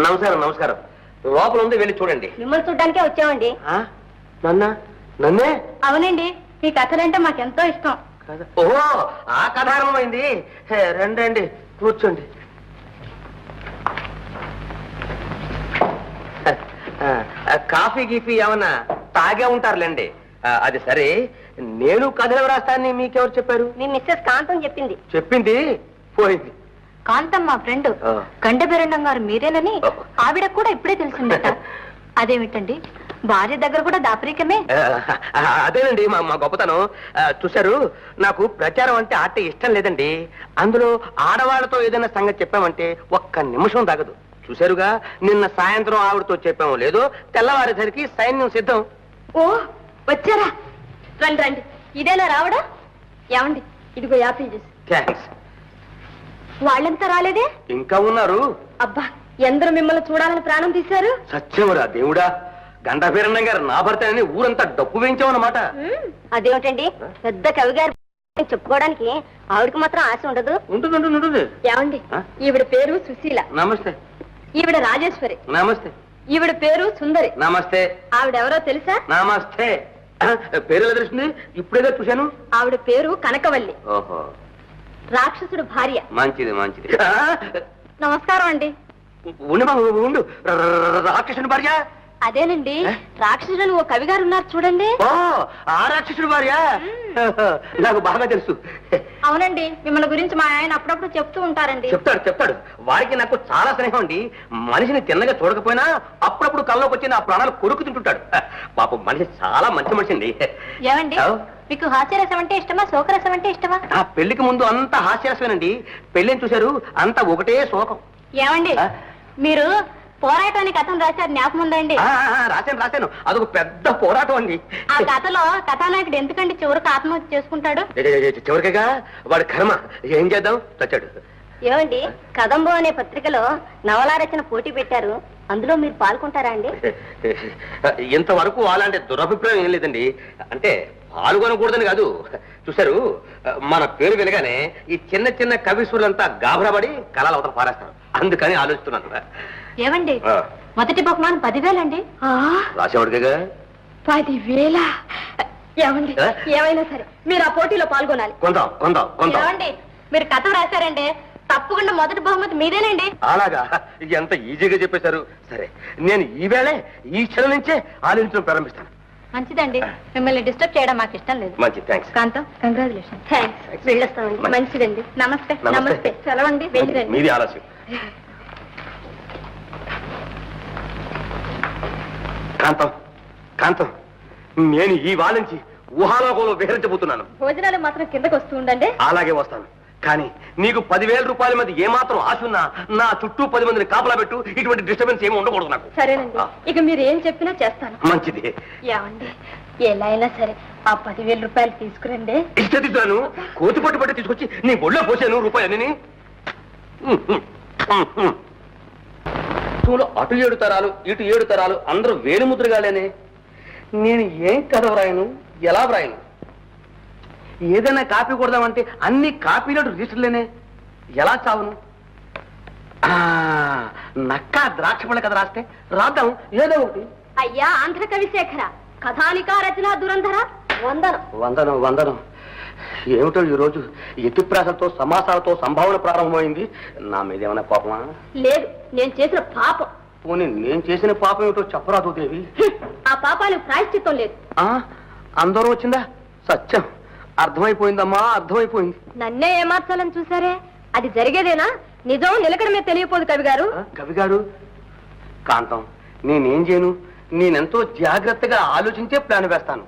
నమస్కారం నమస్కారం. లోపల ఉంది, వెళ్ళి చూడండి. మిమ్మల్ని చూడ్డానికే వచ్చామండి. నన్నే? అవునండి, మీ కథలంటే మాకెంతో ఇష్టం. ఓహో, ఆ కథ ఆరంభమైంది. రండి కూర్చోండి. కాఫీ గీఫీ ఏమన్నా తాగే ఉంటారులేండి. అది సరే, నేను కథలు రాస్తానని మీకెవరు చెప్పారు? మీ మిస్సెస్ కాంతం చెప్పింది. చెప్పింది పోయింది. కాంతం మా ఫ్రెండ్ గండబెరండం గారు మీరేనని ఆవిడ కూడా ఇప్పుడే తెలిసిందట. అదేమిటండి, భార్య దగ్గర కూడా దాపరికమే? అదేనండి మా గొప్పతనం. చూశారు, నాకు ప్రచారం అంటే ఆట ఇష్టం లేదండి. అందులో ఆడవాళ్ళతో ఏదైనా సంగతి చెప్పామంటే ఒక్క నిమిషం దాగదు. చూశారుగా, నిన్న సాయంత్రం ఆవిడతో చెప్పాము లేదో తెల్లవారేసరికి సైన్యం సిద్ధం. ఓ వచ్చారా? రండి రండి. ఇదేనా రావడా? ఏమండి, ఇదిగో యాపిల్ జ్యూస్. థ్యాంక్స్. వాళ్ళంతా రాలేదే? ఇంకా ఉన్నారు. అబ్బా, ఎందరూ మిమ్మల్ని చూడాలని ప్రాణం తీశారు. సత్యమురా దేవుడా, గండభీరన్న గారు నా భర్తని ఊరంతా డప్పు వేయించామన్నమాట. అదేమిటండి, పెద్ద కవి గారు చెప్పుకోవడానికి ఆవిడకి మాత్రం ఆశ ఉండదు? ఉంటుంది. ఏమండి, ఈవిడ పేరు సుశీల. నమస్తే. ఈవిడ రాజేశ్వరి. నమస్తే. ఈవిడ పేరు సుందరి. నమస్తే. ఆవిడెవరో తెలుసా? నమస్తే. పేరు ఎలా తెలుస్తుంది? ఇప్పుడేదో చూశాను. ఆవిడ పేరు కనకవల్లి. ఓహో, రాక్షసుడు భార్య. మంచిది మంచిది. నమస్కారం అండి. ఉండు, రాక్షసుని భార్య? అదేనండి, రాక్షసుడు ఓ కవి గారు ఉన్నారు చూడండి. ఓ, ఆ రాక్షసుడు భార్య నాకు బాగా తెలుసు. అవునండి, మిమ్మల్ని గురించి మా ఆయన అప్పుడప్పుడు చెప్తూ ఉంటారండి. చెప్తాడు. వారికి నాకు చాలా స్నేహం అండి. మనిషిని తిన్నగా చూడకపోయినా అప్పుడప్పుడు కల్లోకి వచ్చి నా ప్రాణాలు కొరుకు తింటుంటాడు. పాపం మనిషి చాలా మంచి మనిషి అండి. ఏమండి, మీకు హాస్యరసం అంటే ఇష్టమా, శోకరసం అంటే ఇష్టమా? ఆ పెళ్లికి ముందు అంతా హాస్యరసమేనండి. పెళ్ళిని చూశారు, అంతా ఒకటే శోకం. ఏమండి, మీరు పోరాటానికి కథను రాశారు, జ్ఞాపకం ఉందండి? రాశాను. అదొక పెద్ద పోరాటం అండి. ఆ కథలో కథానాయకుడు ఎందుకండి చివరికి ఆత్మహత్య చేసుకుంటాడు? చివరిగా వాడి కర్మ, ఏం చేద్దాం, చచ్చాడు. ఏమండి, కదంబో అనే పత్రికలో నవలా రచన పోటీ పెట్టారు, అందులో మీరు పాల్గొంటారా అండి? ఇంతవరకు అలాంటి దురభిప్రాయం ఏం లేదండి. అంటే పాల్గొనకూడదని కాదు. చూశారు, మన పేరు వినగానే ఈ చిన్న చిన్న కవిశ్వరులంతా గాభరాబడి కళలు అవతల పారేస్తారు. అందుకని ఆలోచిస్తున్నాను. ఏమండి, మొదటి బహుమానం 10,000 అండి. రాసేవాడిగా 10,000? ఏమండి, ఏమైనా సరే మీరు ఆ పోటీలో పాల్గొనాలి. కొందాం. ఏమండి, మీరు కథ రాశారండి, తప్పకుండా మొదటి బహుమతి మీదేనండి. అలాగా? ఎంత ఈజీగా చెప్పేశారు. సరే, నేను ఈవేళే ఈ క్షణం నుంచే ఆలోచించడం ప్రారంభిస్తాను. మంచిదండి, మిమ్మల్ని డిస్టర్బ్ చేయడం మాకు ఇష్టం లేదు. మంచిది, థ్యాంక్స్. కాంతం, కంగ్రాచులేషన్. థ్యాంక్స్. వెళ్ళొస్తామండి. మంచిదండి. నమస్తే. సెలవండి, వెళ్ళిరండి. మీది ఆలస్యం. కాంతం, నేను ఈ వాళ్ళ నుంచి ఊహాలోకంలో విహరించబోతున్నాను. భోజనాలు మాత్రం కిందకు వస్తూ ఉండండి. అలాగే వస్తాను. కానీ నీకు 10,000 రూపాయల మీద ఏమాత్రం ఆశ ఉన్నా నా చుట్టూ 10 మందిని కాపలా పెట్టు. ఇటువంటి డిస్టర్బెన్స్ ఏమి ఉండకూడదు నాకు. సరేనండి, ఇక మీరు ఏం చెప్పినా చేస్తాను. మంచిది. ఏమండి, ఎలా అయినా సరే ఆ 10,000 రూపాయలు తీసుకురండి. ఇష్టను కోతి పట్టు తీసుకొచ్చి నీ బొళ్ళో పోసాను రూపాయలని. అటు 7 తరాలు ఇటు 7 తరాలు అందరూ వేలుముద్రగాలేనే. నేను ఏం కథ వ్రాయను, ఎలా వ్రాయను? ఏదైనా కాపీ కొడదామంటే అన్ని కాపీలు రిజిస్టర్లేనే. ఎలా చావును? నక్క ద్రాక్ష పళ్ళ కథ రాస్తే రాద్దాం ఏదో ఒకటి. అయ్యా ఆంధ్ర కవిశేఖర, కథానికా రచన దురంధర, వందనం. ఏమిటో ఈ రోజు ఎత్తిప్రాసలతో సమాసాలతో సంభావన ప్రారంభమైంది. నా మీద ఏమైనా పాపమా? లేదు, నేను చేసిన పాపం. పోనీ నేను చేసిన పాపం ఏమిటో చెప్పరాదు దేవి. ఆ పాపానికి ప్రాయశ్చిత్తం లేదు. అందరూ వచ్చిందా? సత్యం, అర్థమైపోయిందమ్మా, అర్థమైపోయింది. నన్నే ఏమార్చాలని చూసారే, అది జరిగేదేనా? నిజం నిలకడమే తెలియపోదు కవిగారు. కాంతం, నేనేం చేయను? నేనెంతో జాగ్రత్తగా ఆలోచించే ప్లాన్ వేస్తాను.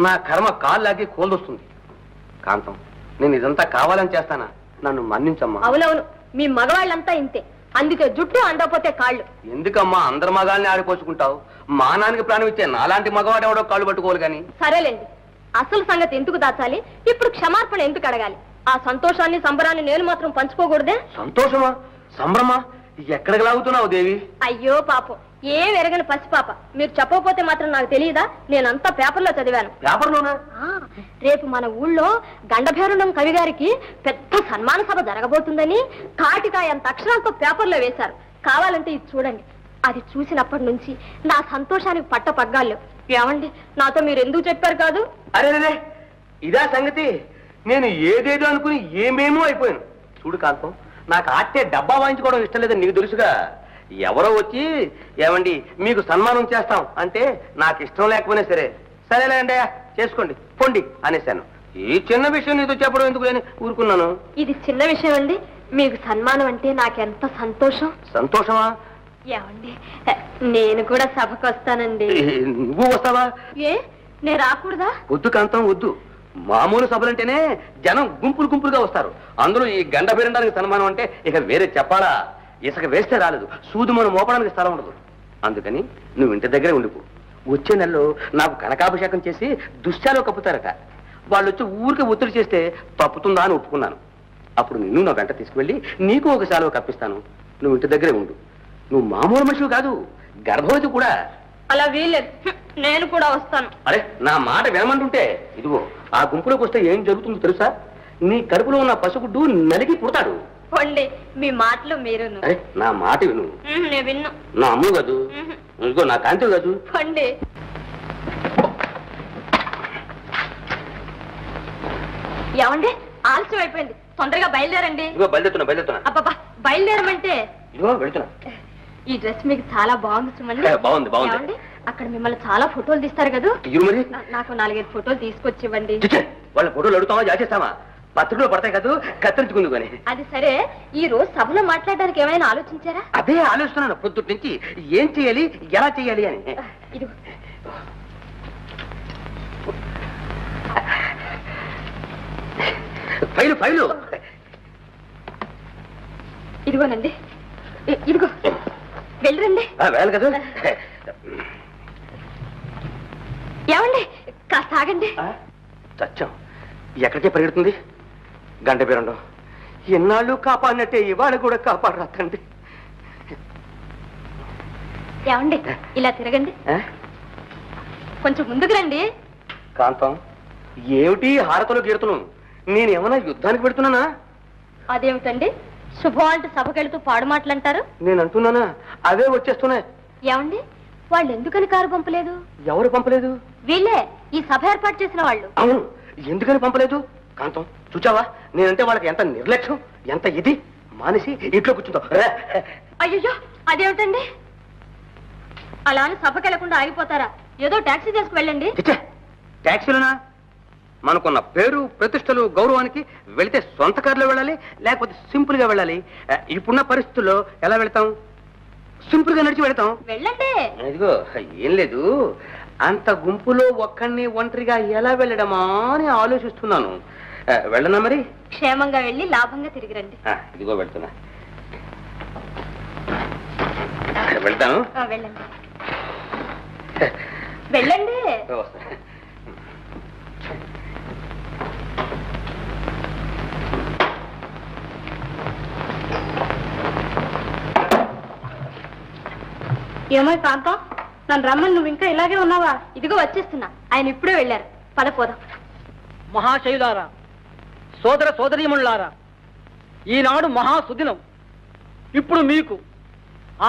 నా కర్మ కాళ్ళలాగే కోల్దొస్తుంది. కాంతం, నేను ఇదంతా కావాలని చేస్తానా? నన్ను మన్నించమ్మా. అవునవును, మీ మగవాళ్ళంతా ఇంతే. అందుకే జుట్టు అందకపోతే కాళ్ళు. ఎందుకమ్మా అందరి మగాల్ని ఆడిపోసుకుంటావు? మానానికి ప్రాణం ఇచ్చే నాలాంటి మగవాడు ఎవడో కాళ్ళు పట్టుకోవాలి గాని. సరేలేండి, అసలు సంగతి ఎందుకు దాచాలి? ఇప్పుడు క్షమార్పణ ఎందుకు అడగాలి? ఆ సంతోషాన్ని సంబరాన్ని నేను మాత్రం పంచుకోకూడదే? సంతోషమా, సంభ్రమా? ఎక్కడికి లాగుతున్నావు దేవి? అయ్యో పాపం, ఏం ఎరగని పసిపాప. మీరు చెప్పకపోతే మాత్రం నాకు తెలియదా? నేనంతా పేపర్లో చదివాను. పేపర్లోనా? రేపు మన ఊళ్ళో గండభేరుండం కవి గారికి పెద్ద సన్మాన సభ జరగబోతుందని కాటికాయంత అక్షరాలతో పేపర్లో వేశారు. కావాలంటే ఇది చూడండి. అది చూసినప్పటి నుంచి నా సంతోషానికి పట్ట పగ్గాలు. ఏమండి, నాతో మీరు ఎందుకు చెప్పారు కాదు? అరే ఇదా సంగతి. నేను ఏదేదో అనుకుని ఏమేమో అయిపోయాను. చూడు కాంతం, నాకు ఆట్టే డబ్బా వాయించుకోవడం ఇష్టం లేదని నీకు తెలుసుగా. ఎవరో వచ్చి ఏమండి మీకు సన్మానం చేస్తాం అంటే నాకు ఇష్టం లేకపోయినా సరే సరేలేండి చేసుకోండి పొండి అనేశాను. ఈ చిన్న విషయం నీతో చెప్పడం ఎందుకు అని ఊరుకున్నాను. ఇది చిన్న విషయం అండి. మీకు సన్మానం అంటే నాకెంత సంతోషం. సంతోషమా? ఏమండి, నేను కూడా సభకు వస్తానండి. నువ్వు వస్తావా? ఏ, నేను రాకూడదా? వద్దు కాంతం వద్దు. మామూలు సభలంటేనే జనం గుంపులు గుంపులుగా వస్తారు. అందులో ఈ గండ పేరడానికి సన్మానం అంటే ఇక వేరే చెప్పాలా? ఇసుక వేస్తే రాలేదు, సూదు మనం మోపడానికి స్థలం ఉండదు. అందుకని నువ్వు ఇంటి దగ్గరే ఉండిపో. వచ్చే నెలలో నాకు కనకాభిషేకం చేసి దుశ్శాలో కప్పుతారట. వాళ్ళు వచ్చి ఊరికి ఒత్తిడి చేస్తే తప్పుతుందా అని ఒప్పుకున్నాను. అప్పుడు నిన్ను నా వెంట తీసుకువెళ్ళి నీకు ఒక శాలువ కప్పిస్తాను. నువ్వు ఇంటి దగ్గరే ఉండు. నువ్వు మామూలు మనిషివి కాదు, గర్భవతి కూడా. అలా వీల్లేదు, నేను కూడా వస్తాను. అరే నా మాట వినమంటుంటే ఇదిగో ఆ గుంపులోకి వస్తే ఏం జరుగుతుందో తెలుసా? నీ కడుపులో ఉన్న పసిగుడ్డు నలిగి పుడతాడు. పోండి, మీ మాటలు మీరు. అరే నా మాట విను. నేను విన్ను. నా అమ్ము కాదు, ఇదిగో నా కాంతి కాదు. పోండి. ఏమండి, ఆలస్యం అయిపోయింది, తొందరగా బయలుదేరండి. ఇదిగో బయలుదేరుతున్నా. అబ్బబ్బా, బయలుదేరమంటే ఇదిగో వెళుతున్నా. ఈ డ్రెస్ మీకు చాలా బాగుంది సుమండి. బాగుంది. అక్కడ మిమ్మల్ని చాలా ఫోటోలు తీస్తారు కదా. మరి నాకు 4-5 ఫోటోలు తీసుకొచ్చి ఇవ్వండి. వాళ్ళ ఫోటోలు అడుగుతావా చేస్తావా? పత్రికలో పడతాయి కదా, కత్తిరించుకుంది కానీ. అది సరే, ఈ రోజు సభలో మాట్లాడడానికి ఏమైనా ఆలోచించారా? అదే ఆలోచిస్తున్నాను పొద్దుటి నుంచి. ఏం చేయాలి, ఎలా చేయాలి అని. ఇదిగో ఫైలు ఇదిగోనండి. ఇదిగో వెళ్ళరండి. వేలు కదా. ఏమండి, కాస్త ఆగండి. చచ్చాం, ఎక్కడికే పరిగెడుతుంది గంట పేరండం. ఎన్నాళ్ళు కాపాడినట్టే ఇవాళ కూడా కాపాడరా తండ్రి. ఏమండి, ఇలా తిరగండి. కొంచెం ముందుకు రండి. కాంతం, ఏమిటి హారతలు గీరుతున్నాం? నేనేమన్నా యుద్ధానికి పెడుతున్నానా? అదేమిటండి, శుభం అంటూ సభకెళ్తూ పాడు మాటలు అంటారు. నేను అంటున్నానా? అవే వచ్చేస్తున్నాయి. ఏమండి, వాళ్ళు ఎందుకని కారు పంపలేదు? ఎవరు పంపలేదు? వీళ్ళే, ఈ సభ ఏర్పాటు చేసిన వాళ్ళు. అవును, ఎందుకని పంపలేదు? కాంతం చూచావా, నేనంటే వాళ్ళకి ఎంత నిర్లక్ష్యం, ఎంత ఇది. మానేసి ఇంట్లో కూర్చుంటాం. అయ్యో, అదేమిటండి, అలా అని సభకి వెళ్లకుండా ఆగిపోతారా? ఏదో టాక్సీ చేసుకు వెళ్ళండి. టాక్సీలోనా? మనకున్న పేరు ప్రతిష్టలు గౌరవానికి వెళితే సొంత కారులో వెళ్ళాలి, లేకపోతే సింపుల్ గా వెళ్ళాలి. ఇప్పుడున్న పరిస్థితుల్లో ఎలా వెళ్తాం? సింపుల్ గా నడిచి వెళ్తాం. వెళ్ళండి. ఇదిగో ఏం లేదు, అంత గుంపులో ఒక్కడిని ఒంటరిగా ఎలా వెళ్ళడమా అని ఆలోచిస్తున్నాను. వెళ్ళనా మరి? క్షేమంగా వెళ్ళి లాభంగా తిరిగి రండి. ఇదిగో వెళ్తున్నా. వెళ్తాను. వెళ్ళండి వెళ్ళండి. ఏమో కాంతం, నన్ను రమ్మని నువ్వు ఇంకా ఇలాగే ఉన్నావా? ఇదిగో వచ్చేస్తున్నా, ఆయన ఇప్పుడే వెళ్ళారు. పదపోదాం. మహాశైలారా, సోదర సోదరీమణులారా, ఈనాడు మహాసుదినం. ఇప్పుడు మీకు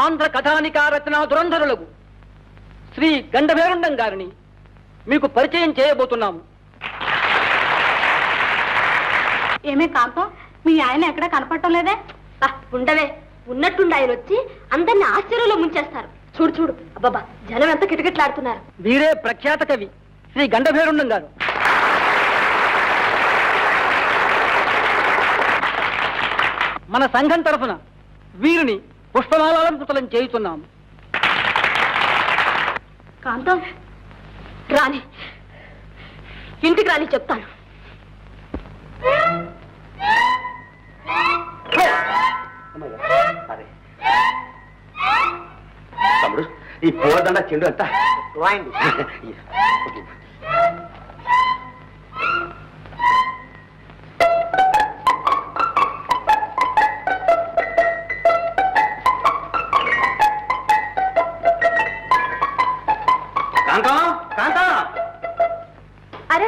ఆంధ్ర కథానికా రచనా దురంధరులకు శ్రీ గండభేరుండం గారిని మీకు పరిచయం చేయబోతున్నాము. ఏమే కాంతం, మీ ఆయన ఎక్కడా కనపడటం లేదే? ఉండవే, ఉన్నట్టుండి ఆయన వచ్చి అందరిని ఆశ్చర్యంలో ముంచేస్తారు. చూడు చూడు, అబ్బాబా, జనం ఎంత కిటకిటలాడుతున్నారు. వీరే ప్రఖ్యాత కవి శ్రీ గండభేరుండం గారు. మన సంఘం తరఫున వీరిని పుష్పమాలంకృతం చేయుతున్నాము. కాంతం, రాని, ఇంటికి రాని చెప్తాను. తమ్ముడు, ఈ పూలదండ చెండు అంతా రాయండి. కాంతం, కాంతం. అరే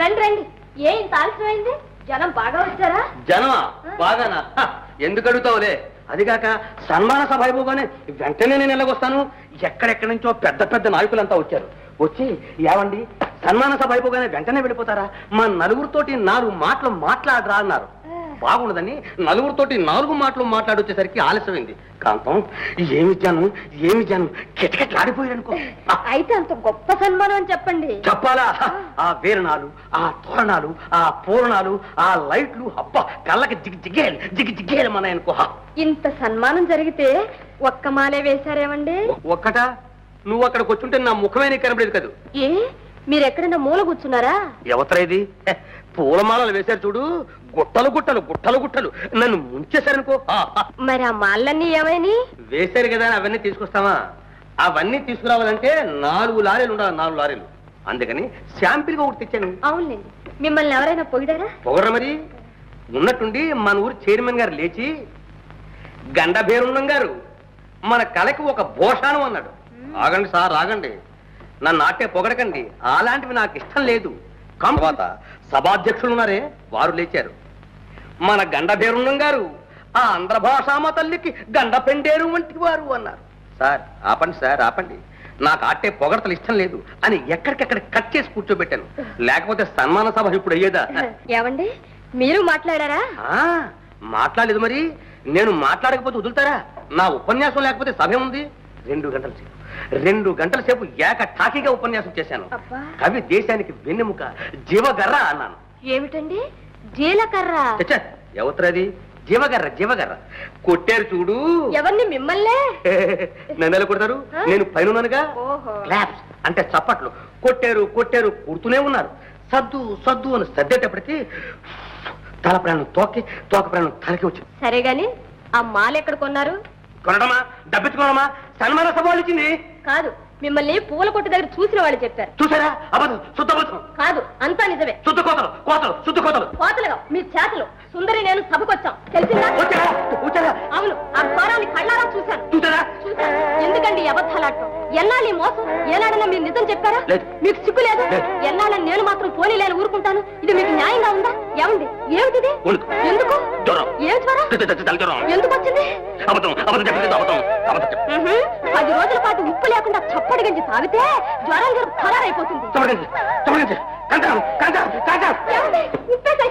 రండి రండి. ఇంత ఆలస్యమైంది? జనం బాగా వచ్చారా? జనమా? బాగానా? ఎందుకు అడుగుతావులే, అదిగాక సన్మాన సభ అయిపోగానే వెంటనే నేను ఎలాగొస్తాను? ఎక్కడెక్కడి నుంచో పెద్ద పెద్ద నాయకులంతా వచ్చారు. వచ్చి ఏమండి సన్మాన సభ అయిపోగానే వెంటనే వెళ్ళిపోతారా? మా నలుగురితోటి 4 మాటలు మాట్లాడరా అన్నారు. బాగుండదని నలుగురితోటి 4 మాటలు మాట్లాడొచ్చేసరికి ఆలస్యమైంది. కాంతం ఏమి జాను కిటకిటలాడిపోయాడనుకో. అయితే అంత గొప్ప సన్మానం అని చెప్పండి. చెప్పాలా? ఆ వీరణాలు, ఆ తోరణాలు, ఆ పూరణాలు, ఆ లైట్లు అబ్బా కళ్ళకి జిగ్గేలు మనాయనుకో. ఇంత సన్మానం జరిగితే ఒక్క మాలే వేశారేమండి? ఒక్కట? నువ్వు అక్కడికి వచ్చుంటే నా ముఖమే నీకు కనపడేది కదా. ఏ మీరెక్కడైనా మూల కూర్చున్నారా? ఎవతరేది? పూలమాలలు వేశారు చూడు, గుట్టలు గుట్టలు గుట్టలు గుట్టలు నన్ను ముంచేశారనుకో. మరి ఆ మాలన్నీ ఏమైనా వేశారు కదా అని అవన్నీ తీసుకొస్తావా? అవన్నీ తీసుకురావాలంటే 4 లారీలు ఉండాలి, 4 లారీలు. అందుకని శాంపిల్ గా ఒకటి తెచ్చాను. అవునులేండి. మిమ్మల్ని ఎవరైనా పొగిడారా? పొగరా మరి. ఉన్నట్టుండి మన ఊరు చైర్మన్ గారు లేచి, గండభేరున్నం గారు మన కళకి ఒక భోషానం అన్నాడు. ఆగండి సార్ ఆగండి, నన్ను నాటే పొగడకండి, అలాంటివి నాకు ఇష్టం లేదు. తర్వాత సభాధ్యక్షులు ఉన్నారే వారు లేచారు. మన గండభేరున్నం గారు ఆ ఆంధ్ర భాషామ తల్లికి గండ పెండేరు వంటి వారు అన్నారు. సార్ ఆపండి సార్ ఆపండి, నాకు ఆటే పొగడతలు ఇష్టం లేదు అని ఎక్కడికెక్కడ కట్ చేసి కూర్చోబెట్టాను. లేకపోతే సన్మాన సభ ఇప్పుడు అయ్యేదా? ఏమండి మీరు మాట్లాడారా? మాట్లాడలేదు మరి. నేను మాట్లాడకపోతే వదులుతారా? నా ఉపన్యాసం లేకపోతే సభ ఉంది. 2 గంటల సేపు ఏక టాకీగా ఉపన్యాసం చేశాను. కవి దేశానికి వెన్నెముక, జీవగర్ర అన్నాను. ఏమిటండి జీలకర్ర? ఎవతరది? జీవగర్ర కొట్టారు చూడు. ఎవరిని? మిమ్మల్నే. నన్ను ఎలా కొడతారు? నేను పైనగా. క్లాప్స్ అంటే చప్పట్లు. కొట్టారు కొడుతూనే ఉన్నారు. సద్దు అని సర్దేటప్పటికి తల ప్రాణం తోక ప్రాణం తలకి వచ్చింది. సరే గాని ఆ మాల ఎక్కడ కొన్నారు? కొనడమా దప్పించుకోవడమా? సన్మాన సభ ఇచ్చింది కాదు, మిమ్మల్ని పూల కొట్టు దగ్గర చూసిన వాళ్ళు చెప్పారు. చూసారా? అబద్ధం, శుద్ధ అబద్ధం. కాదు, అంతా నిజమే. శుద్ధ కోతలు. కోతలుగా మీ చేతలు. సుందరి నేను సభకొచ్చాం, తెలిసిందా? అవును, ఆ ఘోరాన్ని కళ్ళారా చూశాను. ఎందుకండి అబద్ధాలాడటం? ఎన్నాళ్ళు ఈ మోసం? ఏనాడన్నా మీరు నిజం చెప్పారా? మీకు సిగ్గు లేదు? ఎన్నాళ్ళని నేను మాత్రం పోనీలేని ఊరుకుంటాను? ఇది మీకు న్యాయంగా ఉందా? ఏమండి ఏమిటిది? ఎందుకు? ఏం జ్వరం? ఎందుకు వచ్చింది? 10 రోజుల పాటు ఉప్పు లేకుండా చప్పటి గంజి తాగితే జ్వరం ఖరారైపోతుంది.